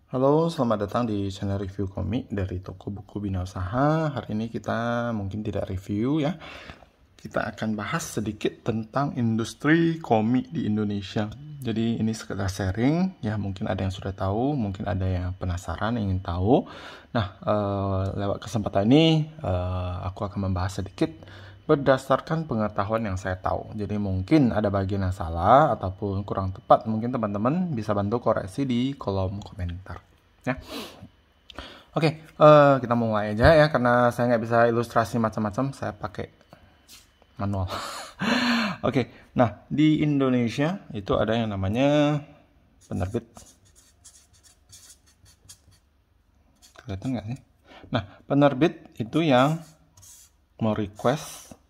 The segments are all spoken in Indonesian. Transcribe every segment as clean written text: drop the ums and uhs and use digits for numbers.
Halo, selamat datang di channel review komik dari toko buku Bina Usaha. Hari ini kita mungkin tidak review ya. Kita akan bahas sedikit tentang industri komik di Indonesia. Jadi ini sekedar sharing ya, mungkin ada yang sudah tahu, mungkin ada yang penasaran ingin tahu. Nah, lewat kesempatan ini aku akan membahas sedikit berdasarkan pengetahuan yang saya tahu. Jadi mungkin ada bagian yang salah ataupun kurang tepat, mungkin teman-teman bisa bantu koreksi di kolom komentar ya. Oke, kita mulai aja ya, karena saya nggak bisa ilustrasi macam-macam, saya pakai manual. Oke, nah di Indonesia itu ada yang namanya penerbit. Kelihatan nggak sih? Nah, penerbit itu yang mau request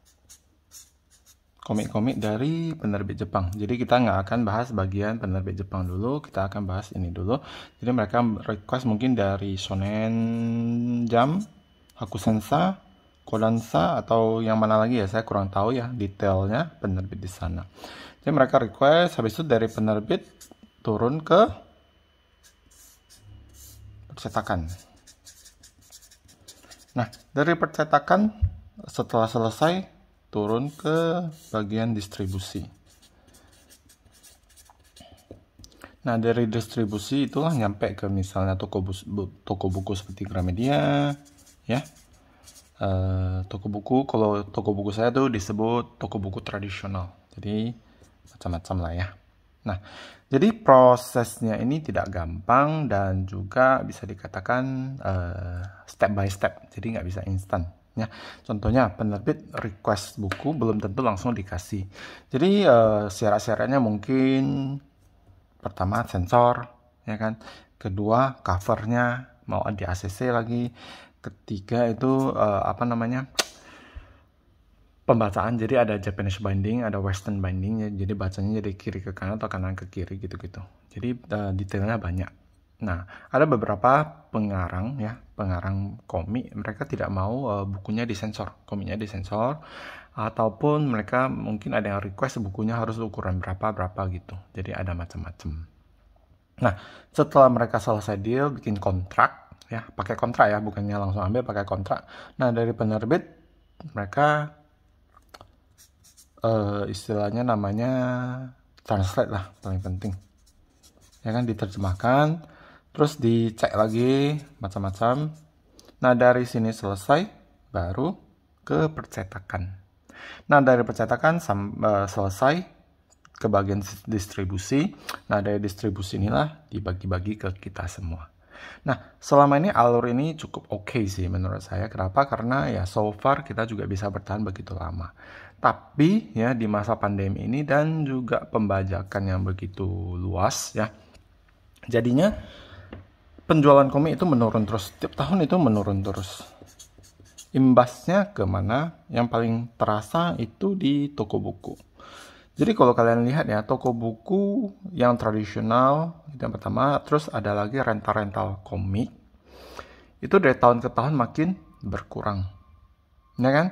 komik-komik dari penerbit Jepang. Jadi kita nggak akan bahas bagian penerbit Jepang dulu, kita akan bahas ini dulu. Jadi mereka request mungkin dari Shonen Jump, Hakusensha, Kodansha, atau yang mana lagi ya, saya kurang tahu ya detailnya penerbit di sana. Jadi mereka request, habis itu dari penerbit turun ke percetakan. Nah, dari percetakan setelah selesai turun ke bagian distribusi. Nah, dari distribusi itulah nyampe ke misalnya toko buku seperti Gramedia, ya. Toko buku, kalau toko buku saya tuh disebut toko buku tradisional. Jadi macam-macam lah ya. Nah, jadi prosesnya ini tidak gampang dan juga bisa dikatakan step by step. Jadi nggak bisa instan. Ya, contohnya penerbit request buku belum tentu langsung dikasih. Jadi syarat-syaratnya mungkin pertama sensor, ya kan. Kedua covernya mau di ACC lagi. Ketiga itu pembacaan. Jadi ada Japanese binding, ada Western binding. Ya. Jadi bacanya jadi kiri ke kanan atau kanan ke kiri gitu-gitu. Jadi detailnya banyak. Nah, ada beberapa pengarang komik, mereka tidak mau bukunya disensor, komiknya disensor, ataupun mereka mungkin ada yang request bukunya harus ukuran berapa gitu. Jadi ada macam-macam. Nah, setelah mereka selesai deal, bikin kontrak, ya, pakai kontrak ya, bukannya langsung ambil, pakai kontrak. Nah, dari penerbit, mereka istilahnya namanya translate lah, paling penting. Ya kan, diterjemahkan, terus dicek lagi macam-macam. Nah, dari sini selesai, baru ke percetakan. Nah, dari percetakan selesai ke bagian distribusi. Nah, dari distribusi inilah dibagi-bagi ke kita semua. Nah, selama ini alur ini cukup oke sih menurut saya. Kenapa? Karena ya so far kita juga bisa bertahan begitu lama. Tapi ya di masa pandemi ini dan juga pembajakan yang begitu luas ya, jadinya penjualan komik itu menurun terus. Setiap tahun itu menurun terus. Imbasnya kemana? Yang paling terasa itu di toko buku. Jadi kalau kalian lihat ya, toko buku yang tradisional itu yang pertama, terus ada lagi rental-rental komik. Itu dari tahun ke tahun makin berkurang. Ya kan?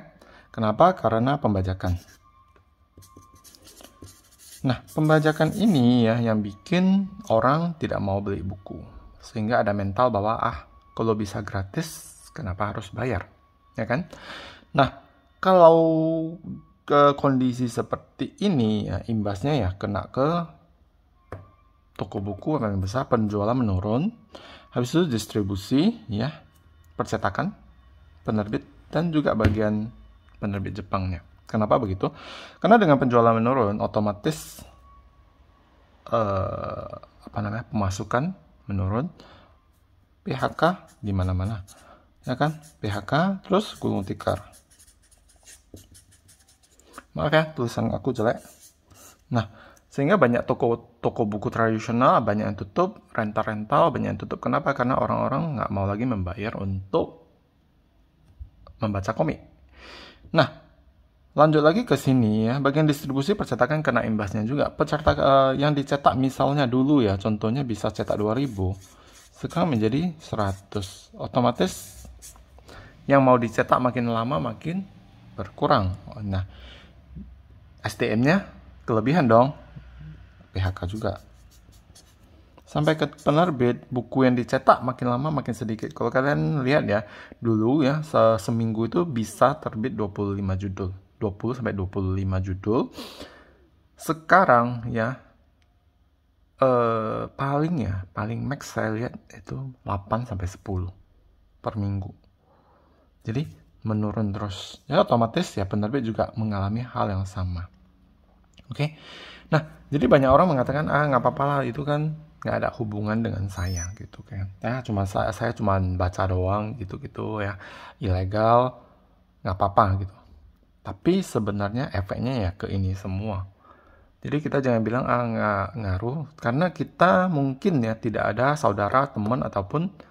Kenapa? Karena pembajakan. Nah, pembajakan ini ya yang bikin orang tidak mau beli buku. Sehingga ada mental bahwa kalau bisa gratis, kenapa harus bayar? Ya kan? Nah, kalau ke kondisi seperti ini ya imbasnya ya kena ke toko buku yang paling besar, penjualan menurun, habis itu distribusi ya, percetakan, penerbit, dan juga bagian penerbit Jepangnya. Kenapa begitu? Karena dengan penjualan menurun, otomatis pemasukan menurun, PHK di mana-mana, ya kan? PHK terus gulung tikar. Maaf ya, tulisan aku jelek. Nah, sehingga banyak toko buku tradisional banyak yang tutup, rental banyak yang tutup. Kenapa? Karena orang-orang nggak mau lagi membayar untuk membaca komik. Nah, lanjut lagi ke sini ya, bagian distribusi percetakan kena imbasnya juga. Yang dicetak misalnya dulu ya, contohnya bisa cetak 2000, sekarang menjadi 100. Otomatis yang mau dicetak makin lama makin berkurang. Nah, SDM-nya kelebihan dong, PHK juga. sampai ke penerbit, buku yang dicetak makin lama makin sedikit. Kalau kalian lihat ya, dulu ya seminggu itu bisa terbit 25 judul, 20 sampai 25 judul. Sekarang ya paling max saya lihat itu 8 sampai 10 per minggu. Jadi menurun terus. Ya otomatis ya penerbit juga mengalami hal yang sama. Oke. Nah, jadi banyak orang mengatakan nggak apa-apa lah, itu kan nggak ada hubungan dengan saya gitu kan. Saya cuma baca doang gitu ya. Ilegal, nggak apa-apa gitu. Tapi sebenarnya efeknya ya ke ini semua. Jadi kita jangan bilang nggak ngaruh, karena kita mungkin ya tidak ada saudara, teman ataupun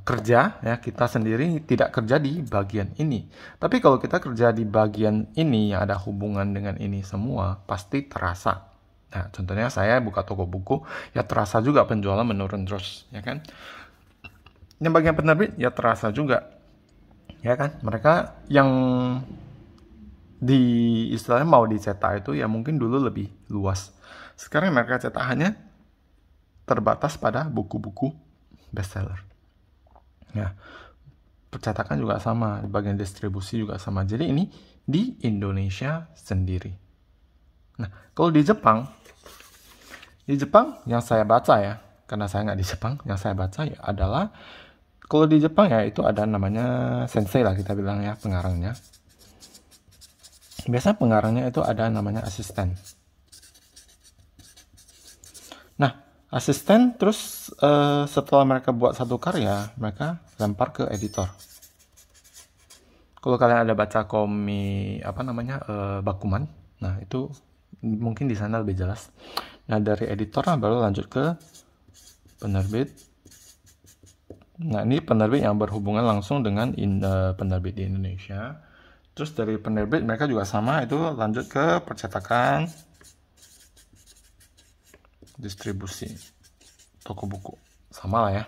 kerja ya, kita sendiri tidak kerja di bagian ini. Tapi kalau kita kerja di bagian ini yang ada hubungan dengan ini semua, pasti terasa. Nah, contohnya saya buka toko buku, ya terasa juga penjualan menurun terus, ya kan? Yang bagian penerbit ya terasa juga, ya kan? Mereka yang di istilahnya mau dicetak itu ya mungkin dulu lebih luas. Sekarang mereka cetak hanya terbatas pada buku-buku bestseller. Ya, percetakan juga sama, bagian distribusi juga sama. Jadi ini di Indonesia sendiri. Nah, kalau di Jepang yang saya baca ya, karena saya nggak di Jepang, yang saya baca ya adalah kalau di Jepang ya itu ada namanya sensei lah kita bilang ya, pengarangnya. Biasanya pengarangnya itu ada namanya asisten. Nah, asisten terus setelah mereka buat satu karya, mereka lempar ke editor. Kalau kalian ada baca komik Bakuman, nah itu mungkin di sana lebih jelas. Nah, dari editor baru lanjut ke penerbit. Nah, ini penerbit yang berhubungan langsung dengan penerbit di Indonesia. Terus dari penerbit mereka juga sama, itu lanjut ke percetakan, distribusi, toko buku, sama lah ya.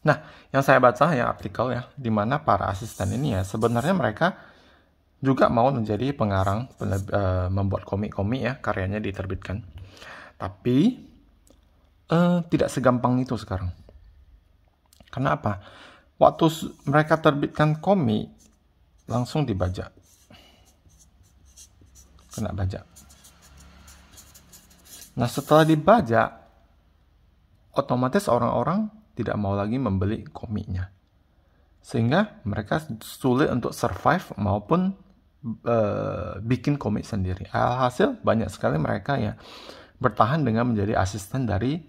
Nah, yang saya baca ya artikel ya, di mana para asisten ini ya sebenarnya mereka juga mau menjadi pengarang, membuat komik-komik ya, karyanya diterbitkan. Tapi tidak segampang itu sekarang. Karena apa? Waktu mereka terbitkan komik, langsung dibajak. Kena bajak. Nah, setelah dibajak, otomatis orang-orang tidak mau lagi membeli komiknya. Sehingga mereka sulit untuk survive maupun bikin komik sendiri. Alhasil banyak sekali mereka ya bertahan dengan menjadi asisten dari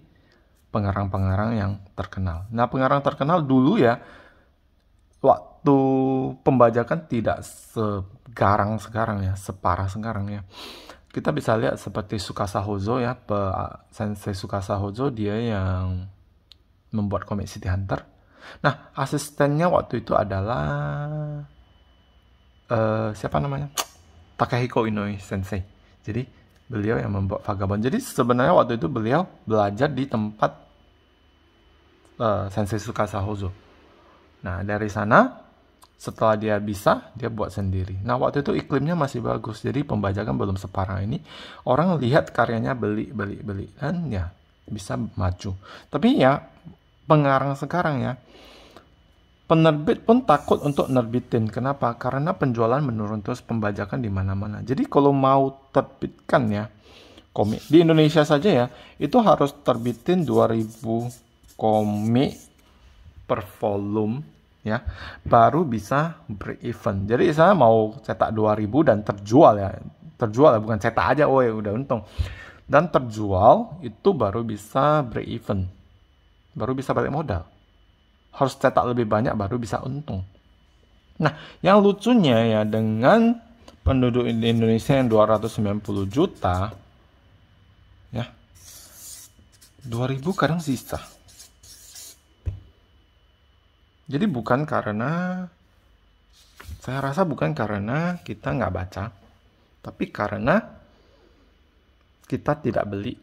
pengarang-pengarang yang terkenal. Nah, pengarang terkenal dulu ya, waktu pembajakan tidak segarang sekarang ya, separah sekarang ya. Kita bisa lihat seperti Tsukasa Hozo ya, Sensei Tsukasa Hozo, dia yang membuat komik City Hunter. Nah, asistennya waktu itu adalah siapa namanya? Takehiko Inoue Sensei. Jadi beliau yang membuat Vagabond. Jadi sebenarnya waktu itu beliau belajar di tempat Sensei Tsukasa Hozo. Nah, dari sana setelah dia bisa, dia buat sendiri. Nah, waktu itu iklimnya masih bagus, jadi pembajakan belum separah ini. Orang lihat karyanya, beli, dan ya bisa maju. Tapi ya pengarang sekarang ya, penerbit pun takut untuk nerbitin. Kenapa? Karena penjualan menurun terus, pembajakan di mana-mana. Jadi kalau mau terbitkan ya komik di Indonesia saja ya, itu harus terbitin 2000 komik per volume ya, baru bisa break even. Jadi saya mau cetak 2000 dan terjual ya, bukan cetak aja, oh ya udah untung, dan terjual, itu baru bisa break even, baru bisa balik modal. Harus cetak lebih banyak baru bisa untung. Nah, yang lucunya ya, dengan penduduk Indonesia yang 290 juta ya, 2000 kadang sisa. Jadi bukan karena, saya rasa bukan karena kita nggak baca, tapi karena kita tidak beli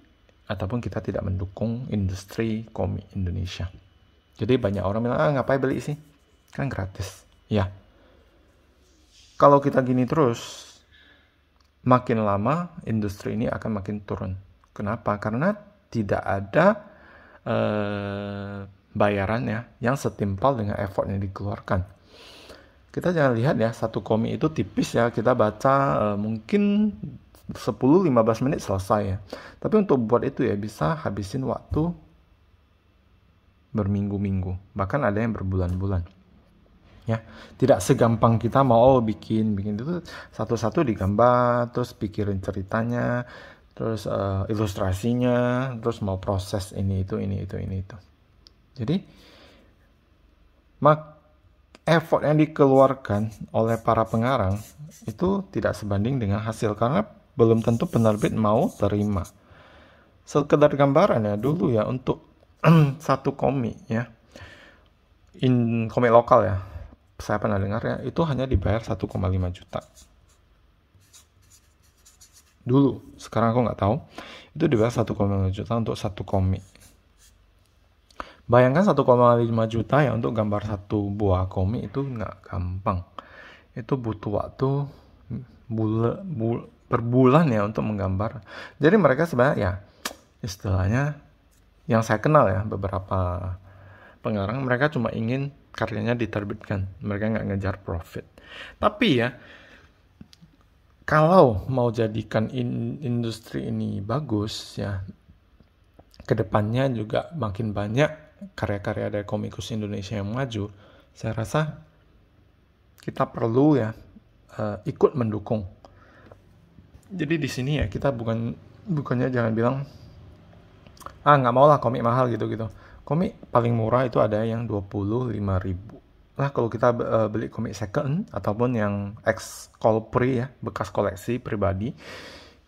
ataupun kita tidak mendukung industri komik Indonesia. Jadi banyak orang bilang, ngapain beli sih? Kan gratis. Ya. Kalau kita gini terus, makin lama industri ini akan makin turun. Kenapa? Karena tidak ada bayaran ya yang setimpal dengan effort yang dikeluarkan. Kita jangan lihat ya satu komik itu tipis ya, kita baca mungkin 10-15 menit selesai ya. Tapi untuk buat itu ya bisa habisin waktu berminggu-minggu, bahkan ada yang berbulan-bulan. Ya, tidak segampang kita mau bikin itu satu-satu digambar, terus pikirin ceritanya, terus ilustrasinya, terus mau proses ini itu. Jadi effort yang dikeluarkan oleh para pengarang itu tidak sebanding dengan hasil, karena belum tentu penerbit mau terima. Sekedar gambaran ya dulu ya, untuk satu komik ya, komik lokal ya, saya pernah dengar ya, itu hanya dibayar 1,5 juta dulu. Sekarang aku nggak tahu, itu dibayar 1,5 juta untuk satu komik. Bayangkan 1,5 juta ya untuk gambar satu buah komik, itu nggak gampang. Itu butuh waktu per bulan ya untuk menggambar. Jadi mereka sebenarnya ya istilahnya, yang saya kenal ya beberapa pengarang, mereka cuma ingin karyanya diterbitkan, mereka nggak ngejar profit. Tapi ya kalau mau jadikan industri ini bagus ya, kedepannya juga makin banyak karya-karya dari komikus Indonesia yang maju, saya rasa kita perlu ya ikut mendukung. Jadi di sini ya kita bukannya jangan bilang nggak mau lah komik mahal gitu. Komik paling murah itu ada yang 25.000. Nah kalau kita beli komik second ataupun yang ex-colpri ya, bekas koleksi pribadi,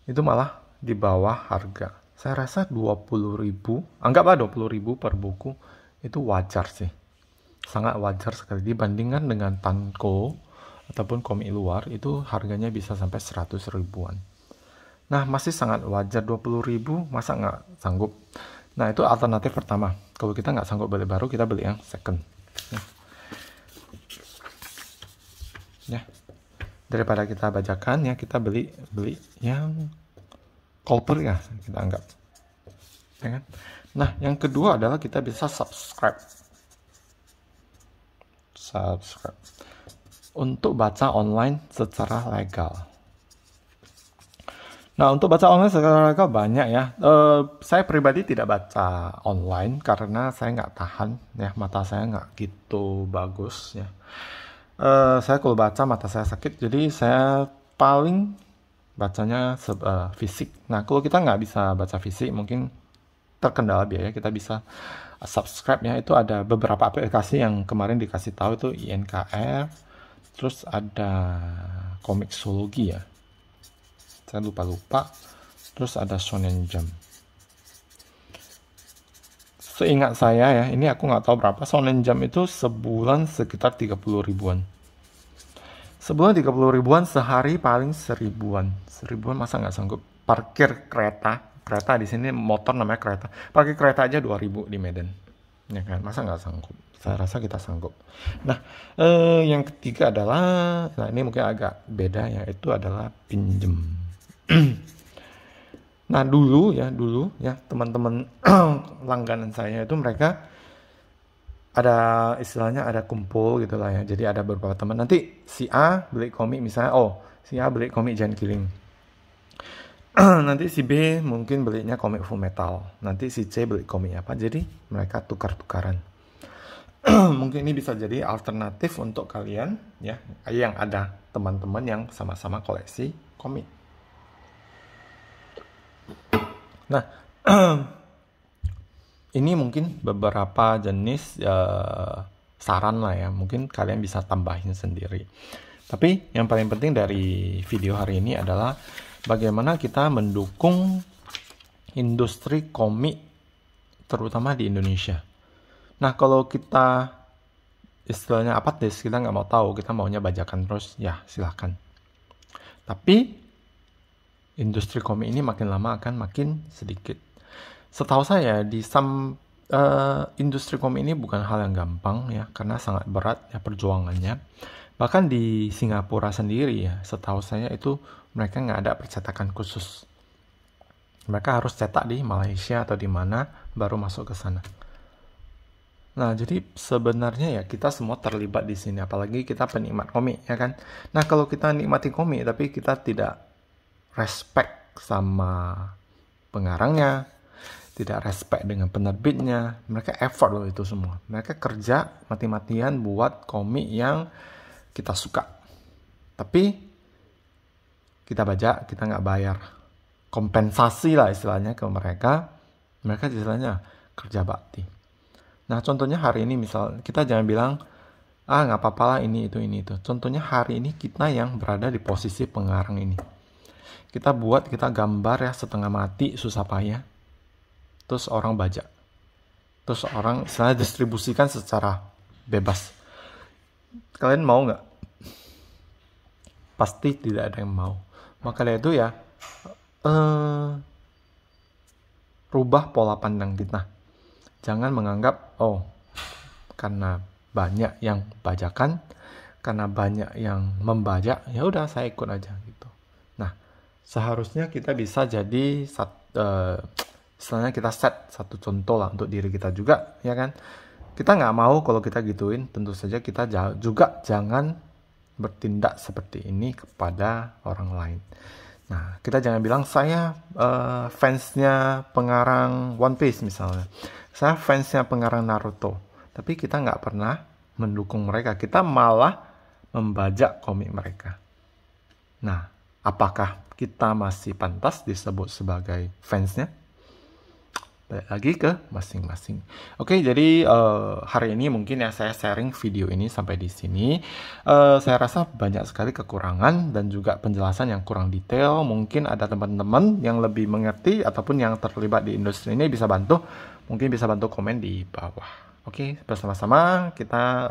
itu malah di bawah harga. Saya rasa 20.000, anggaplah 20.000 per buku, itu wajar sih. Sangat wajar sekali dibandingkan dengan Tanko ataupun komik luar, itu harganya bisa sampai 100 ribuan. Nah masih sangat wajar, 20.000 masa nggak sanggup. Nah itu alternatif pertama. Kalau kita nggak sanggup beli baru, kita beli yang second. Ya. Daripada kita bajakan ya, kita beli yang colpri ya, kita anggap. Ya kan? Nah yang kedua adalah kita bisa subscribe untuk baca online secara legal. Nah untuk baca online secara legal banyak ya. Saya pribadi tidak baca online karena saya nggak tahan ya, mata saya nggak gitu bagus ya. Saya kalau baca mata saya sakit, jadi saya paling bacanya fisik. Nah kalau kita nggak bisa baca fisik, mungkin terkendala biaya, kita bisa subscribe ya. Itu ada beberapa aplikasi yang kemarin dikasih tahu, itu INKR, terus ada Comixology ya, saya lupa, terus ada Shonen Jump. Seingat saya ya, ini aku nggak tahu berapa, Shonen Jump itu sebulan sekitar 30 ribuan. Sebulan 30 ribuan, sehari paling 1000-an. 1000-an masa nggak sanggup. Parkir kereta di sini motor namanya kereta. Parkir kereta aja 2000 di Medan. Ya kan, masa nggak sanggup? Saya rasa kita sanggup. Nah, yang ketiga adalah, nah ini mungkin agak beda ya, itu adalah pinjem. Nah dulu ya teman-teman langganan saya itu mereka ada istilahnya ada kumpul gitulah ya. Jadi ada beberapa teman, nanti si A beli komik misalnya, si A beli komik Giant Killing, nanti si B mungkin belinya komik Full Metal, nanti si C beli komik apa, jadi mereka tukar-tukaran. Mungkin ini bisa jadi alternatif untuk kalian ya yang ada teman-teman yang sama-sama koleksi komik. Nah ini mungkin beberapa jenis saran lah ya, mungkin kalian bisa tambahin sendiri. Tapi yang paling penting dari video hari ini adalah bagaimana kita mendukung industri komik terutama di Indonesia. Nah kalau kita istilahnya apatis, kita nggak mau tahu, kita maunya bajakan terus, ya silahkan. Tapi industri komik ini makin lama akan makin sedikit. Setahu saya di industri komik ini bukan hal yang gampang ya, karena sangat berat ya perjuangannya. Bahkan di Singapura sendiri ya, setahu saya itu mereka nggak ada percetakan khusus. Mereka harus cetak di Malaysia atau di mana baru masuk ke sana. Nah, jadi sebenarnya ya kita semua terlibat di sini, apalagi kita penikmat komik, ya kan? Nah, kalau kita nikmati komik tapi kita tidak respect sama pengarangnya, tidak respect dengan penerbitnya, mereka effort loh itu semua. Mereka kerja mati-matian buat komik yang kita suka. Tapi kita baca, kita nggak bayar. Kompensasi lah istilahnya ke mereka. Mereka istilahnya kerja bakti. Nah, contohnya hari ini misal, kita jangan bilang, nggak apa-apa lah ini, itu. Contohnya hari ini kita yang berada di posisi pengarang ini. Kita gambar ya setengah mati, susah payah. Terus orang baca. Terus orang istilahnya distribusikan secara bebas. Kalian mau nggak? Pasti tidak ada yang mau. Maka dari itu ya, rubah pola pandang kita. Jangan menganggap, karena banyak yang bajakan, karena banyak yang membajak, ya udah saya ikut aja gitu. Nah, seharusnya kita bisa jadi istilahnya kita set satu contoh lah untuk diri kita juga, ya kan? Kita nggak mau kalau kita gituin, tentu saja kita juga jangan bertindak seperti ini kepada orang lain. Nah, kita jangan bilang saya fansnya pengarang One Piece misalnya. Saya fansnya pengarang Naruto. Tapi kita nggak pernah mendukung mereka. Kita malah membajak komik mereka. Nah, apakah kita masih pantas disebut sebagai fansnya? Balik lagi ke masing-masing. Oke, jadi hari ini mungkin ya saya sharing video ini sampai di sini. Saya rasa banyak sekali kekurangan dan juga penjelasan yang kurang detail. Mungkin ada teman-teman yang lebih mengerti ataupun yang terlibat di industri ini bisa bantu. Mungkin bisa bantu komen di bawah. Oke, bersama-sama kita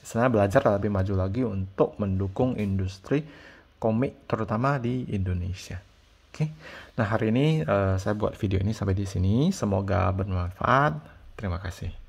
sebenarnya belajar lebih maju lagi untuk mendukung industri komik terutama di Indonesia. Oke, nah hari ini saya buat video ini sampai di sini. Semoga bermanfaat. Terima kasih.